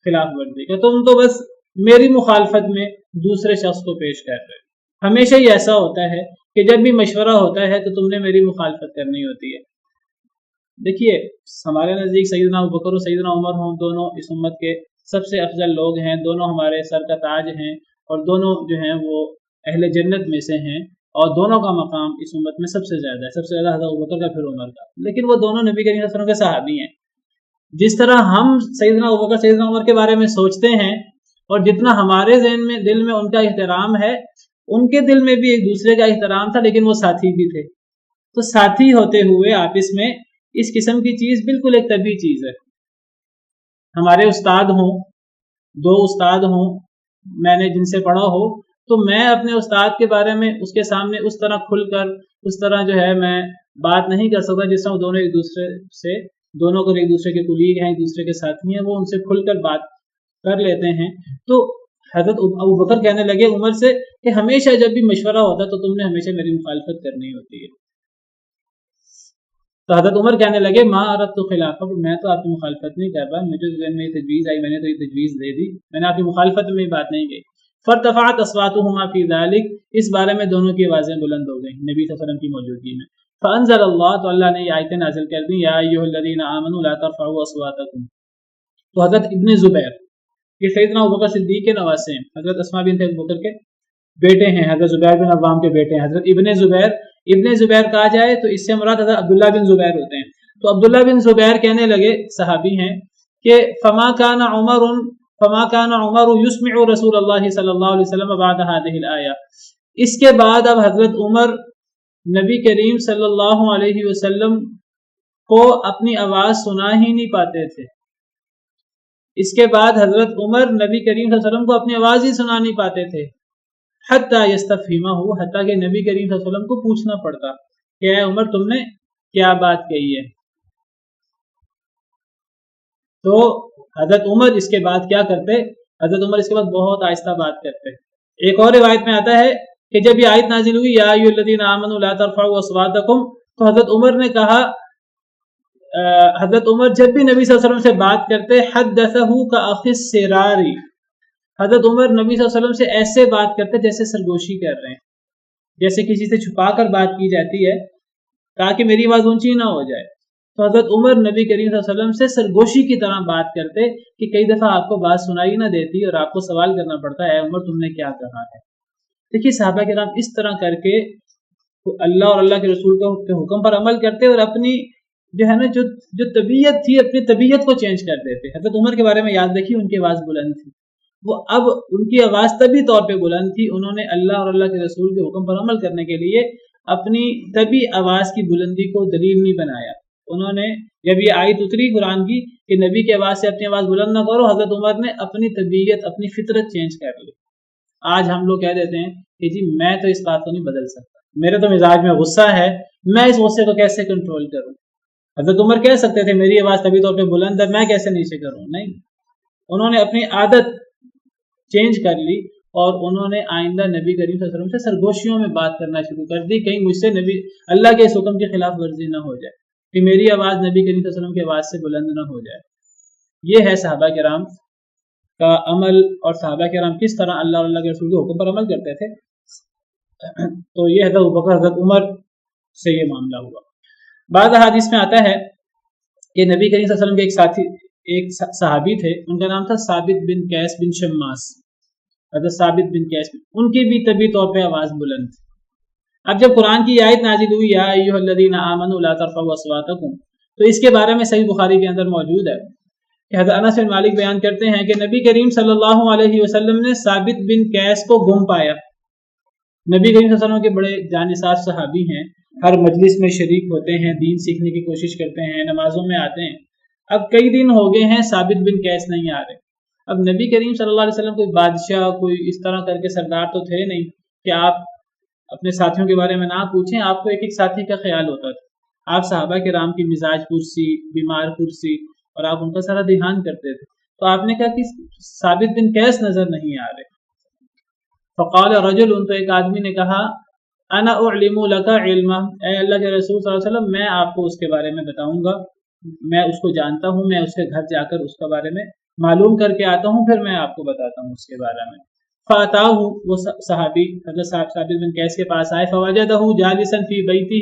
خلاف ورزی کا، تم تو بس میری مخالفت میں دوسرے شخص کو پیش کر رہے۔ ہمیشہ ہی ایسا ہوتا ہے کہ جب بھی مشورہ ہوتا ہے تو تم نے میری مخالفت کرنی ہوتی ہے۔ دیکھیے ہمارے نزدیک سیدنا ابوبکر اور سیدنا عمر ہوں، دونوں اس امت کے سب سے افضل لوگ ہیں، دونوں ہمارے سر کا تاج ہیں، اور دونوں جو ہیں وہ اہل جنت میں سے ہیں، اور دونوں کا مقام اس امت میں سب سے زیادہ ہے، سب سے زیادہ حضرت ابوبکر کا پھر عمر کا، لیکن وہ دونوں نبی کریم صلی اللہ علیہ وسلم کے صحابی ہیں۔ جس طرح ہم سیدنا ابوبکر سیدنا عمر کے بارے میں سوچتے ہیں اور جتنا ہمارے ذہن میں دل میں ان کا احترام ہے، ان کے دل میں بھی ایک دوسرے کا احترام تھا، لیکن وہ ساتھی بھی تھے، تو ساتھی ہوتے ہوئے آپس میں اس قسم کی چیز بالکل ایک طبیعی چیز ہے۔ ہمارے استاد ہوں، دو استاد ہوں، میں نے جن سے پڑھا ہو، تو میں اپنے استاد کے بارے میں اس کے سامنے اس طرح کھل کر اس طرح جو ہے میں بات نہیں کر سکتا جس طرح دونوں ایک دوسرے سے، دونوں کو ایک دوسرے کے کولیگ ہیں، ایک دوسرے کے ساتھی ہیں، وہ ان سے کھل کر بات کر لیتے ہیں۔ تو حضرت ابوبکر کہنے لگے عمر سے کہ ہمیشہ جب بھی مشورہ ہوتا تو تم نے ہمیشہ میری مخالفت کرنی ہوتی ہے۔ تو حضرت عمر کہنے لگے ما اردت خلافک، میں تو آپ کی مخالفت نہیں کر رہا، مجھے ذہن میں یہ تجویز آئی، میں نے تو یہ تجویز دے دی، میں نے آپ کی مخالفت میں یہ بات نہیں کہی۔ فارتفعت اصواتهما فی ذلک، اس بارے میں دونوں کی آوازیں بلند ہو گئیں نبی صلی اللہ علیہ وسلم کی موجودگی میں۔ فانزل اللہ، تو اللہ نے یہ آیتیں نازل کر دی، یا ایھا الذین آمنوا لا ترفعوا اصواتکم۔ تو حضرت ابن زبیر، یہ سیدنا ابوبکر صدیق کے نواسے ہیں، حضرت اسماء بنت ابوبکر کے بیٹے ہیں، حضرت زبیر بن عوام کے بیٹے ہیں، حضرت ابن زبیر کہا جائے تو اس سے مراد حضرت عبداللہ بن زبیر ہوتے ہیں۔ تو عبداللہ بن زبیر کہنے لگے، صحابی ہیں، کہ فما كان عمر يسمع رسول اللہ صلی اللہ علیہ وسلم بعد هذه الآیہ، اس کے بعد اب حضرت عمر نبی کریم صلی اللہ علیہ وسلم کو اپنی آواز سنا ہی نہیں پاتے تھے۔ اس کے بعد حضرت عمر نبی کریم صلی اللہ علیہ وسلم کو اپنی آواز ہی سنا نہیں پاتے تھے، حتی یستفہمہ، حتیٰ کہ نبی کریم صلی اللہ علیہ وسلم کو پوچھنا پڑتا کہ اے عمر تم نے کیا بات کہی ہے۔ تو حضرت عمر اس کے بعد کیا کرتے، حضرت عمر اس کے بعد بہت آہستہ بات کرتے۔ ایک اور روایت میں آتا ہے کہ جب یہ آیت نازل ہوئی یا ایھا الذین آمنوا لا ترفعوا اصواتکم، تو حضرت عمر نے کہا، حضرت عمر جب بھی نبی صلی اللہ علیہ وسلم سے بات کرتے حدثہ کاخ السرار، حضرت عمر نبی صلی اللہ علیہ وسلم سے ایسے بات کرتے جیسے سرگوشی کر رہے ہیں، جیسے کسی سے چھپا کر بات کی جاتی ہے تاکہ میری آواز اونچی نہ ہو جائے۔ تو حضرت عمر نبی کریم صلی اللہ علیہ وسلم سے سرگوشی کی طرح بات کرتے کہ کئی دفعہ آپ کو بات سنائی نہ دیتی اور آپ کو سوال کرنا پڑتا ہے اے عمر تم نے کیا کہا ہے۔ دیکھیے صحابہ کرام اس طرح کر کے اللہ اور اللہ کے رسول کے حکم پر عمل کرتے اور اپنی جو ہے نا جو طبیعت تھی اپنی طبیعت کو چینج کر دیتے۔ حضرت عمر کے بارے میں یاد رکھیے، ان کی آواز بلند تھی، وہ اب ان کی آواز طبی طور پہ بلند تھی، انہوں نے اللہ اور اللہ کے رسول کے حکم پر عمل کرنے کے لیے اپنی طبی آواز کی بلندی کو دلیل نہیں بنایا۔ انہوں نے جب یہ آیت اتری قرآن کی کہ نبی کی آواز سے اپنی آواز بلند نہ کرو، حضرت عمر نے اپنی طبیعت اپنی فطرت چینج کر لی۔ آج ہم لوگ کہہ دیتے ہیں کہ جی میں تو اس بات کو نہیں بدل سکتا، میرے تو مزاج میں غصہ ہے، میں اس غصے کو کیسے کنٹرول کروں۔ حضرت عمر کہہ سکتے تھے میری آواز طبی طور پہ بلند ہے، میں کیسے نیچے کروں، نہیں، انہوں نے اپنی عادت چینج کر لی اور انہوں نے آئندہ نبی کریم صلی اللہ علیہ وسلم سے سرگوشیوں میں بات کرنا شروع کر دی، کہیں مجھ سے نبی اللہ کے اس حکم کی خلاف ورزی نہ ہو جائے کہ میری آواز نبی کریم صلی اللہ علیہ وسلم کی آواز سے بلند نہ ہو جائے۔ یہ ہے صحابہ کرام کا عمل، اور صحابہ کرام کس طرح اللہ اور اللہ کے رسول کے حکم پر عمل کرتے تھے۔ تو یہ حضرت ابوبکر حضرت عمر سے یہ معاملہ ہوا۔ بعض احادیث میں آتا ہے کہ نبی کریم صلی اللہ علیہ وسلم کے ایک ساتھی، ایک صحابی تھے، ان کا نام تھا ثابت بن قیس بن شماس، حضرت ثابت بن قیس، ان کی بھی طبی طور پہ آواز بلند تھی۔ اب جب قرآن کی آیت نازل ہوئی یا ایھا الذین آمنوا لا ترفعوا اصواتکم، تو اس کے بارے میں صحیح بخاری کے اندر موجود ہے کہ حضرت انس بن مالک بیان کرتے ہیں کہ نبی کریم صلی اللہ علیہ وسلم نے ثابت بن قیس کو گم پایا۔ نبی کریم صلی اللہ علیہ وسلم کے بڑے جانصاف صحابی ہیں، ہر مجلس میں شریک ہوتے ہیں، دین سیکھنے کی کوشش کرتے ہیں، نمازوں میں آتے ہیں۔ اب کئی دن ہو گئے ہیں ثابت بن قیس نہیں آ رہے۔ اب نبی کریم صلی اللہ علیہ وسلم کوئی بادشاہ، کوئی اس طرح کر کے سردار تو تھے نہیں کہ آپ اپنے ساتھیوں کے بارے میں نہ پوچھیں، آپ کو ایک ایک ساتھی کا خیال ہوتا تھا۔ آپ صحابہ کرام کی مزاج پرسی، بیمار پرسی، اور آپ ان کا سارا دھیان کرتے تھے۔ تو آپ نے کہا کہ ثابت بن قیس نظر نہیں آ رہے۔ فقال رجل، تو ایک آدمی نے کہا انا اعلم لك علما، اے اللہ کے رسول صلی اللہ علیہ وسلم میں آپ کو اس کے بارے میں بتاؤں گا، میں اس کو جانتا ہوں، میں اس کے گھر جا کر اس کے بارے میں معلوم کر کے آتا ہوں، پھر میں آپ کو بتاتا ہوں اس کے بارے میں۔ فاتاہ، وہ صحابی حضرت ثابت بن قیس کے پاس آئے، فوجدہ جالسا فی بیتہ،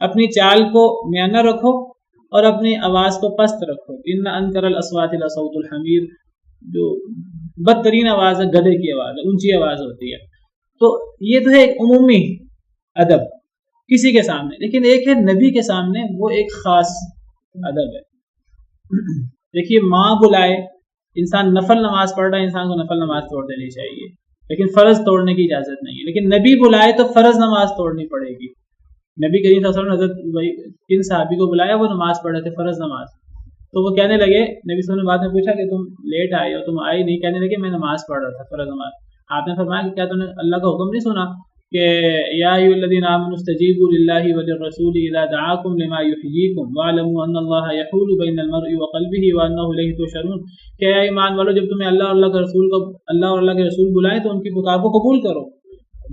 اپنی چال کو میانہ رکھو اور اپنی آواز کو پست رکھو. ان انکر الاصوات لصوت الحمیر، جو بدترین آواز ہے گدھے کی آواز ہے، اونچی آواز ہوتی ہے. تو یہ تو ہے ایک عمومی ادب کسی کے سامنے، لیکن ایک ہے نبی کے سامنے، وہ ایک خاص ادب ہے. دیکھیے ماں بلائے، انسان نفل نماز پڑھ رہا ہے، انسان کو نفل نماز توڑ دینی چاہیے، لیکن فرض توڑنے کی اجازت نہیں ہے. لیکن نبی بلائے تو فرض نماز توڑنی پڑے گی. نبی کریم صلی اللہ علیہ وسلم نے حضرت کن صحابی کو بلایا، وہ نماز پڑھ رہے تھے، فرض نماز. تو وہ کہنے لگے، نبی صلی اللہ علیہ وسلم نے بعد میں پوچھا کہ تم لیٹ آئے ہو، تم آئے نہیں. کہنے لگے میں نماز پڑھ رہا تھا، فرض نماز. آپ نے فرمایا کہ کیا تم نے اللہ کا حکم نہیں سنا کہ یا ایھا الذین آمنوا استجیبوا للہ وللرسول اذا دعاکم لما یحییکم واعلموا ان اللہ یحول بین المرء وقلبہ وانہ الیہ تحشرون. کہ اے ایمان والو، جب تمہیں اللہ اور اللہ کے رسول بلائیں تو ان کی پکار کو قبول کرو.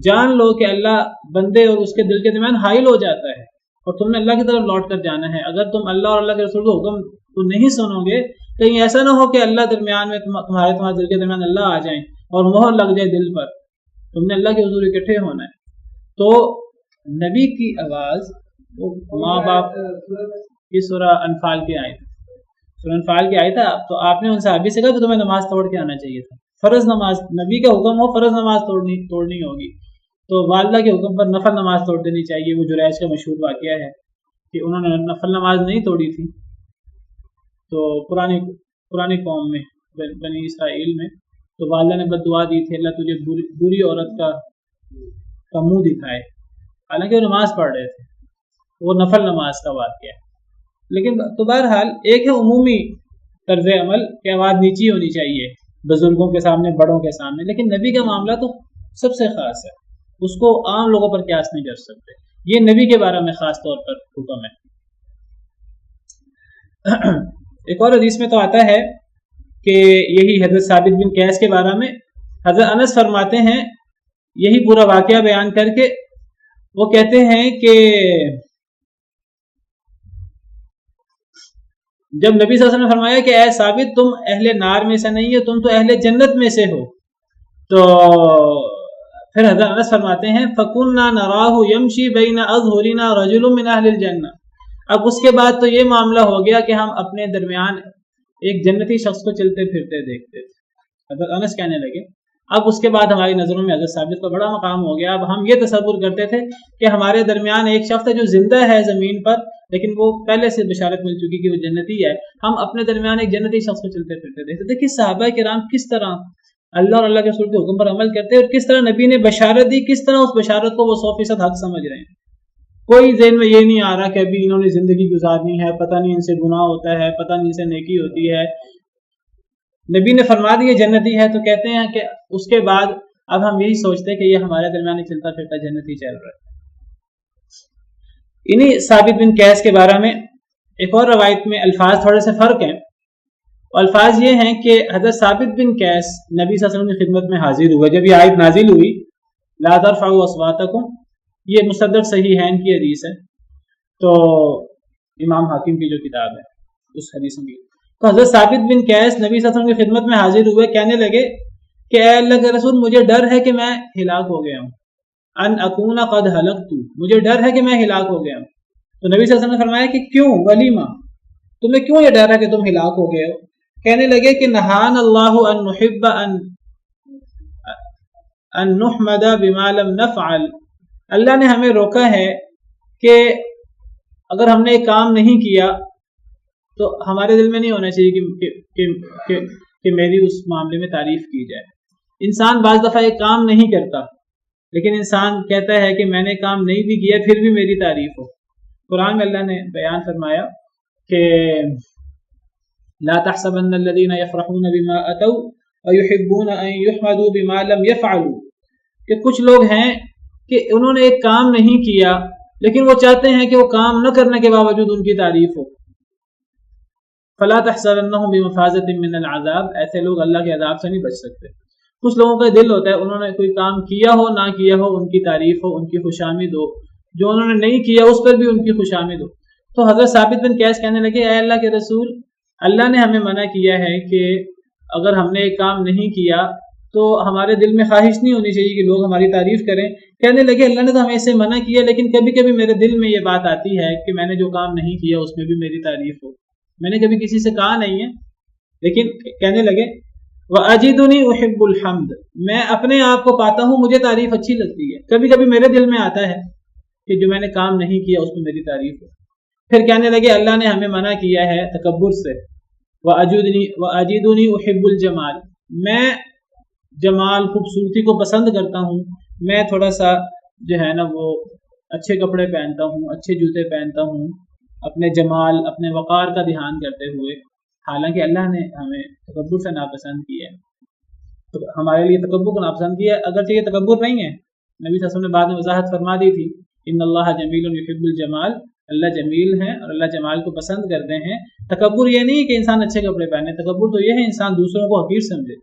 جان لو کہ اللہ بندے اور اس کے دل کے درمیان حائل ہو جاتا ہے، اور تم نے اللہ کی طرف لوٹ کر جانا ہے. اگر تم اللہ اور اللہ کے رسول کا حکم تو نہیں سنو گے، کہیں ایسا نہ ہو کہ اللہ درمیان میں تمہارے دل کے درمیان اللہ آ جائیں اور مہر لگ جائے دل پر. تم نے اللہ کے حضور اکٹھے ہونا ہے. تو نبی کی آواز وہ ماں باپ کی سورہ انفال کی آیت، سورہ انفال کی آیت ہے. تو آپ نے ان صحابی سے کہا کہ تمہیں نماز توڑ کے آنا چاہیے تھا. فرض نماز، نبی کا حکم ہو فرض نماز توڑنی ہوگی، تو والدہ کے حکم پر نفل نماز توڑ دینی چاہیے. وہ جریج کا مشہور واقعہ ہے کہ انہوں نے نفل نماز نہیں توڑی تھی. تو پرانی قوم میں بنی اسرائیل میں تو والدہ نے بد دعا دی تھی، اللہ تجھے بری عورت کا منہ دکھائے، حالانکہ وہ نماز پڑھ رہے تھے. وہ نفل نماز کا واقعہ ہے. لیکن تو بہرحال ایک ہے عمومی طرز عمل کہ آواز نیچی ہونی چاہیے بزرگوں کے سامنے، بڑوں کے سامنے. لیکن نبی کا معاملہ تو سب سے خاص ہے، اس کو عام لوگوں پر قیاس نہیں کر سکتے. یہ نبی کے بارے میں خاص طور پر حکم ہے. ایک اور حدیث میں تو آتا ہے کہ یہی حضرت ثابت بن قیس کے بارے میں حضرت انس فرماتے ہیں، یہی پورا واقعہ بیان کر کے وہ کہتے ہیں کہ جب نبی صلی اللہ علیہ وسلم نے فرمایا کہ اے ثابت تم اہل نار میں سے نہیں ہو، تم تو اہل جنت میں سے ہو، تو پھر حضرت انس فرماتے ہیں فَكُنَّا نَرَاهُ يَمْشِي بَيْنَ أَظْهُرِنَا رَجُلٌ مِّنْ أَهْلِ الْجَنَّةِ. اب اس کے بعد تو یہ معاملہ ہو گیا کہ ہم اپنے درمیان ایک جنتی شخص کو چلتے پھرتے دیکھتے تھے. حضرت انس کہنے لگے اب اس کے بعد ہماری نظروں میں حضرت ثابت کا بڑا مقام ہو گیا. اب ہم یہ تصور کرتے تھے کہ ہمارے درمیان ایک شخص ہے جو زندہ ہے زمین پر، لیکن وہ پہلے سے بشارت مل چکی کہ وہ جنتی ہے. ہم اپنے درمیان ایک جنتی شخص کو چلتے پھرتے دیکھتے. دیکھیے صحابہ کرام کس طرح اللہ اور اللہ کے رسول کے حکم پر عمل کرتے ہیں، اور کس طرح نبی نے بشارت دی، کس طرح اس بشارت کو وہ 100% حق سمجھ رہے ہیں. کوئی ذہن میں یہ نہیں آ رہا کہ ابھی انہوں نے زندگی گزارنی ہے، پتہ نہیں ان سے گناہ ہوتا ہے، پتہ نہیں ان سے نیکی ہوتی ہے. نبی نے فرما دی جنتی ہے تو کہتے ہیں کہ اس کے بعد اب ہم یہی سوچتے ہیں کہ یہ ہمارے درمیان چلتا پھرتا جنتی چل رہا ہے. انہی ثابت بن قیس کے بارے میں ایک اور روایت میں الفاظ تھوڑے سے فرق ہیں. الفاظ یہ ہیں کہ حضرت ثابت بن قیس نبی صلی اللہ علیہ وسلم کی خدمت میں حاضر ہوئے جب یہ آیت نازل ہوئی لا ترفعوا اصواتکم. یہ مصدر صحیحین کی حدیث ہے، تو امام حاکم کی جو کتاب ہے اس حدیثوں کی. تو حضرت ثابت بن قیس نبی صلی اللہ علیہ وسلم کی خدمت میں حاضر ہوئے، کہنے لگے کہ اے اللہ کے رسول مجھے ڈر ہے کہ میں ہلاک ہو گیا ہوں. ان اکون قد ہلکت، مجھے ڈر ہے کہ میں ہلاک ہو گیا ہوں. تو نبی صلی اللہ علیہ وسلم نے فرمایا کہ کیوں ولیما، تمہیں کیوں یہ ڈر ہے کہ تم ہلاک ہو گئے ہو؟ کہنے لگے کہ نہان اللہ ان نحب ان نحمد بما لم نفعل. اللہ نے ہمیں روکا ہے کہ اگر ہم نے ایک کام نہیں کیا تو ہمارے دل میں نہیں ہونا چاہیے کہ میری اس معاملے میں تعریف کی جائے. انسان بعض دفعہ ایک کام نہیں کرتا، لیکن انسان کہتا ہے کہ میں نے کام نہیں بھی کیا پھر بھی میری تعریف ہو. قرآن میں اللہ نے بیان فرمایا کہ لا تحسبن الذين يفرحون بما اتوا ويحبون ان يحمدوا بما لم يفعلوا. کہ کچھ لوگ ہیں کہ انہوں نے ایک کام نہیں کیا لیکن وہ چاہتے ہیں کہ وہ کام نہ کرنے کے باوجود ان کی تعریف ہو. فلا تحسبنهم بمفازة من العذاب. ایسے لوگ اللہ کے عذاب سے نہیں بچ سکتے. کچھ لوگوں کا دل ہوتا ہے انہوں نے کوئی کام کیا ہو نہ کیا ہو ان کی تعریف ہو، ان کی خوشامد ہو، جو انہوں نے نہیں کیا اس پر بھی ان کی خوشامد ہو. تو حضرت ثابت بن قیس کہنے لگے اے اللہ کے رسول، اللہ نے ہمیں منع کیا ہے کہ اگر ہم نے ایک کام نہیں کیا تو ہمارے دل میں خواہش نہیں ہونی چاہیے کہ لوگ ہماری تعریف کریں. کہنے لگے اللہ نے تو ہمیں اسے منع کیا، لیکن کبھی کبھی میرے دل میں یہ بات آتی ہے کہ میں نے جو کام نہیں کیا اس میں بھی میری تعریف ہو. میں نے کبھی کسی سے کہا نہیں ہے، لیکن کہنے لگے وَأَجِدُنِي أُحِبُّ الْحَمْدَ، میں اپنے آپ کو پاتا ہوں مجھے تعریف اچھی لگتی ہے. کبھی کبھی میرے دل میں آتا ہے کہ جو میں نے کام نہیں کیا اس میں میری تعریف ہو. پھر کہنے لگے اللہ نے ہمیں منع کیا ہے تکبر سے. وَأَجِدُنِي أُحِبُّ الْجَمَالَ، میں جمال خوبصورتی کو پسند کرتا ہوں. میں تھوڑا سا جو ہے نا وہ اچھے کپڑے پہنتا ہوں، اچھے جوتے پہنتا ہوں، اپنے جمال اپنے وقار کا دھیان کرتے ہوئے. حالانکہ اللہ نے ہمیں تکبر سے ناپسند کیا ہے، تو ہمارے لیے تکبر کو ناپسند کیا ہے. اگرچہ یہ تکبر نہیں ہے، نبی صلی اللہ علیہ وسلم نے بعد میں وضاحت فرما دی تھی ان اللہ جمیل یحب الجمال، اللہ جمیل ہے اور اللہ جمال کو پسند کرتے ہیں. تکبر یہ نہیں کہ انسان اچھے کپڑے پہنے، تکبر تو یہ ہے انسان دوسروں کو حقیر سمجھے.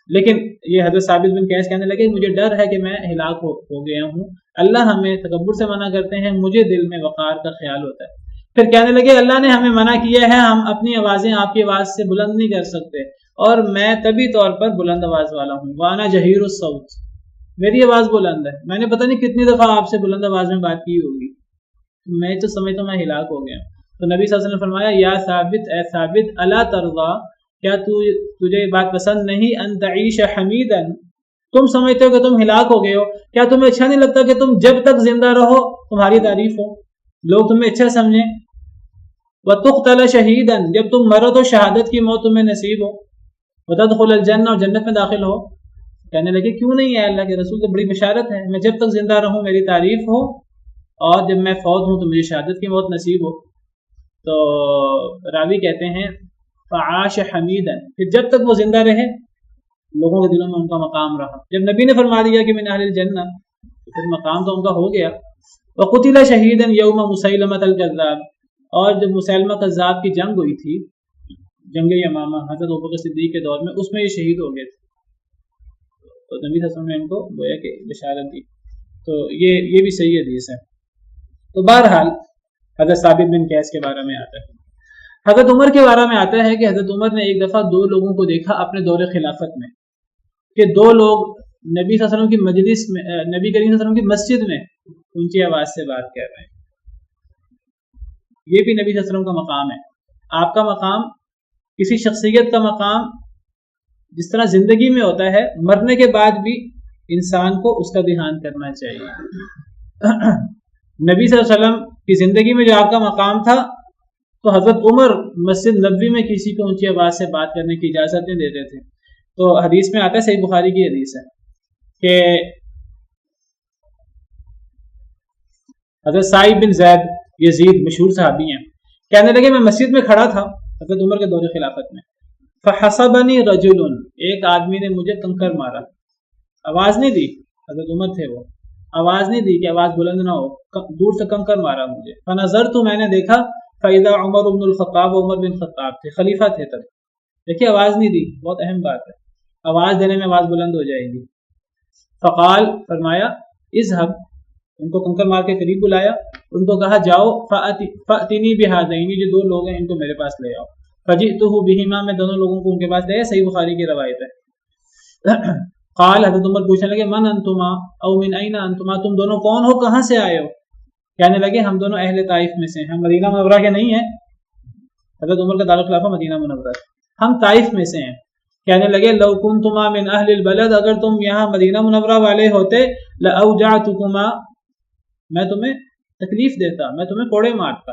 لیکن یہ حضرت ثابت بن قیس کہنے لگے مجھے ڈر ہے کہ میں ہلاک ہو گیا ہوں. اللہ ہمیں تکبر سے منع کرتے ہیں، مجھے دل میں وقار کا خیال ہوتا ہے. پھر کہنے لگے اللہ نے ہمیں منع کیا ہے، ہم اپنی آوازیں آپ کی آواز سے بلند نہیں کر سکتے، اور میں طبی طور پر بلند آواز والا ہوں. وانا جہیر الصوت، میری آواز بلند ہے. میں نے پتہ نہیں کتنی دفعہ آپ سے بلند آواز میں بات کی ہوگی، میں تو سمجھتا ہوں میں ہلاک ہو گیا. تو نبی صلی اللہ علیہ وسلم نے فرمایا یا ثابت، اے ثابت، الا ترضى، کیا تجھے یہ بات پسند نہیں ان تعیش حمیدا، تم سمجھتے ہو کہ تم ہلاک ہو گئے ہو، کیا تمہیں اچھا نہیں لگتا کہ تم جب تک زندہ رہو تمہاری تعریف ہو، لوگ تمہیں اچھا سمجھیں. وتقتل شہیدا، جب تم مرو تو شہادت کی موت تمہیں نصیب ہو. وتدخل الجنہ، اور جنت میں داخل ہو. کہنے لگے کیوں نہیں ہے اللہ کے رسول، تو بڑی بشارت ہے، میں جب تک زندہ رہوں میری تعریف ہو، اور جب میں فوت ہوں تو مجھے شہادت کی موت نصیب ہو. تو راوی کہتے ہیں فعاش حمیدا، پھر جب تک وہ زندہ رہے لوگوں کے دلوں میں ان کا مقام رہا. جب نبی نے فرما دیا کہ من اہل الجنہ، تو پھر مقام تو ان کا ہو گیا. وقتل شہیدا یوم مسیلمۃ الکذاب، اور جب مسیلمہ کذاب کی جنگ ہوئی تھی، جنگ یمامہ حضرت ابوبکر صدیق کے دور میں، اس میں یہ شہید ہو گئے تھے. تو نبی صلی اللہ علیہ وسلم نے ان کو گویا کہ بشارت دی. تو یہ بھی صحیح حدیث ہے. تو بہرحال حضرت ثابت بن قیس کے بارے میں آتا ہے. حضرت عمر کے بارے میں آتا ہے کہ حضرت عمر نے ایک دفعہ دو لوگوں کو دیکھا اپنے دور خلافت میں، کہ دو لوگ نبی صلی اللہ علیہ وسلم کی مجلس میں، نبی کریم صلی اللہ علیہ وسلم کی مسجد میں اونچی آواز سے بات کر رہے ہیں. یہ بھی نبی صلی اللہ علیہ وسلم کا مقام ہے. آپ کا مقام، کسی شخصیت کا مقام جس طرح زندگی میں ہوتا ہے، مرنے کے بعد بھی انسان کو اس کا دھیان کرنا چاہیے. نبی صلی اللہ علیہ وسلم کی زندگی میں جو آپ کا مقام تھا، تو حضرت عمر مسجد نبوی میں کسی کو اونچی آواز سے بات کرنے کی اجازت نہیں دیتے تھے. تو حدیث میں آتا ہے، صحیح بخاری کی حدیث ہے کہ حضرت سعید بن زید یزید مشہور صحابی ہیں، کہنے لگے میں مسجد میں کھڑا تھا حضرت عمر کے دور خلافت میں، فحسبنی رجل، ایک آدمی نے مجھے کنکر مارا. آواز نہیں دی، حضرت عمر تھے وہ، آواز نہیں دی کہ آواز بلند نہ ہو، دور سے کنکر مارا مجھے. فنظرت، میں نے دیکھا، فاذا عمر بن الخطاب، عمر بن خطاب تھے، خلیفہ تھے تب. دیکھیے آواز نہیں دی، بہت اہم بات ہے، آواز دینے میں آواز بلند ہو جائے گی. فقال، فرمایا اذهب، ان کو کنکر مار کے قریب بلایا، ان کو کہا جاؤ، فاتنی بہذین، جو دو لوگ ہیں ان کو میرے پاس لے آؤ. فجئتہ بہما، میں دونوں لوگوں کو ان کے پاس لے آیا، صحیح بخاری کی روایت ہے. قال، حضرت عمر پوچھنے لگے من انتما او من این انتما، تم دونوں کون ہو، کہاں سے آئے ہو؟ کہنے لگے ہم دونوں اہل طائف میں سے ہیں، ہم مدینہ منورہ کے نہیں ہیں. حضرت عمر کا دارالخلافہ مدینہ منورہ، ہم طائف میں سے ہیں. کہنے لگے لو کنتما من اہل البلد، اگر تم یہاں مدینہ منورہ والے ہوتے، لاوجعتکما، میں تمہیں تکلیف دیتا، میں تمہیں کوڑے مارتا.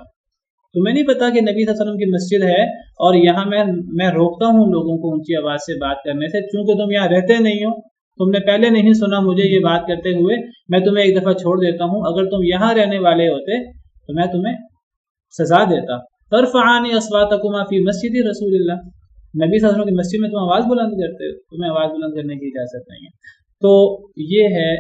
تمہیں نہیں پتا کہ نبی صلی اللہ علیہ وسلم کی مسجد ہے اور یہاں میں روکتا ہوں لوگوں کو اونچی آواز سے بات کرنے سے، چونکہ تم یہاں رہتے نہیں ہو، تم نے پہلے نہیں سنا مجھے یہ بات کرتے ہوئے، میں تمہیں ایک دفعہ چھوڑ دیتا ہوں. اگر تم یہاں رہنے والے ہوتے تو میں تمہیں سزا دیتا. ترفعان اصواتکما فی مسجد رسول اللہ، نبی صلی اللہ علیہ وسلم کی مسجد میں تم آواز بلند کرتے ہو، تمہیں آواز بلند کرنے کی اجازت نہیں ہے. تو یہ ہے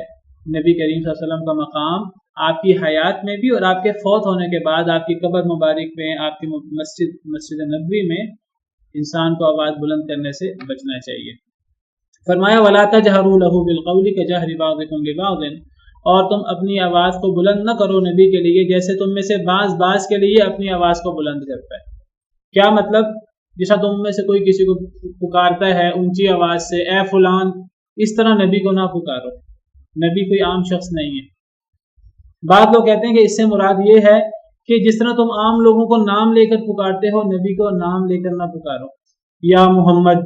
نبی کریم صلی اللہ علیہ وسلم کا مقام، آپ کی حیات میں بھی اور آپ کے فوت ہونے کے بعد آپ کی قبر مبارک میں، آپ کی مسجد نبوی میں انسان کو آواز بلند کرنے سے بچنا چاہیے. فرمایا وَلَا تَجْهَرُوا لَهُ بِالْقَوْلِ كَجَهْرِ بَعْضِكُمْ لِبَعْضٍ، اور تم اپنی آواز کو بلند نہ کرو نبی کے لیے جیسے تم میں سے بعض کے لیے اپنی آواز کو بلند کرتا ہے. کیا مطلب؟ جیسا تم میں سے کوئی کسی کو پکارتا ہے اونچی آواز سے، اے فلان اس طرح نبی کو نہ پکارو، نبی کوئی عام شخص نہیں ہے۔ بعض لوگ کہتے ہیں کہ اس سے مراد یہ ہے کہ جس طرح تم عام لوگوں کو نام لے کر پکارتے ہو، نبی کو نام لے کر نہ پکارو، یا محمد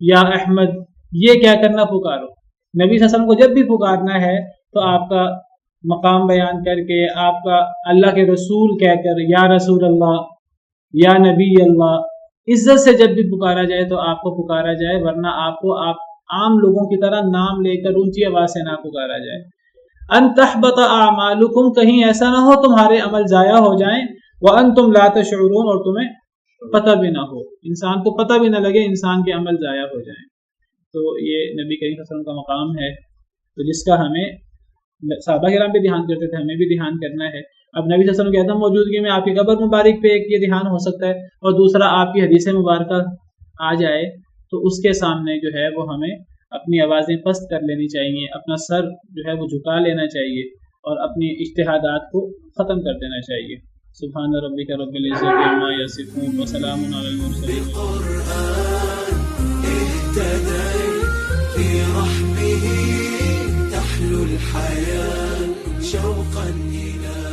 یا احمد یہ کیا کرنا پکارو۔ نبی صلی اللہ علیہ وسلم کو جب بھی پکارنا ہے تو آپ کا مقام بیان کر کے، آپ کا اللہ کے رسول کہہ کر، یا رسول اللہ یا نبی اللہ، عزت سے جب بھی پکارا جائے تو آپ کو پکارا جائے، ورنہ آپ کو عام لوگوں کی طرح نام لے کر اونچی آواز سے نہ پکارا جائے۔ ان تحبط اعمالکم، کہیں ایسا نہ ہو تمہارے عمل ضائع ہو جائیں، وانتم لا تشعرون، اور تمہیں پتہ بھی نہ ہو، انسان کو پتہ بھی نہ لگے انسان کے عمل ضائع ہو جائیں۔ تو یہ نبی کریم صلی اللہ علیہ وسلم کا مقام ہے، تو جس کا ہمیں صحابہ کرام بھی دھیان کرتے تھے، ہمیں بھی دھیان کرنا ہے۔ اب نبی صلی اللہ علیہ وسلم کی عدم موجودگی میں آپ کی قبر مبارک پہ ایک یہ دھیان ہو سکتا ہے، اور دوسرا آپ کی حدیث مبارکہ آ جائے تو اس کے سامنے جو ہے وہ ہمیں اپنی آوازیں پست کر لینی چاہیے، اپنا سر جو ہے وہ جھکا لینا چاہیے، اور اپنی اجتہادات کو ختم کر دینا چاہیے۔ سبحان ربک رب العزت عما یصفون وسلام علی المرسلین۔ في رحمه تحلو الحياة شوقا إلى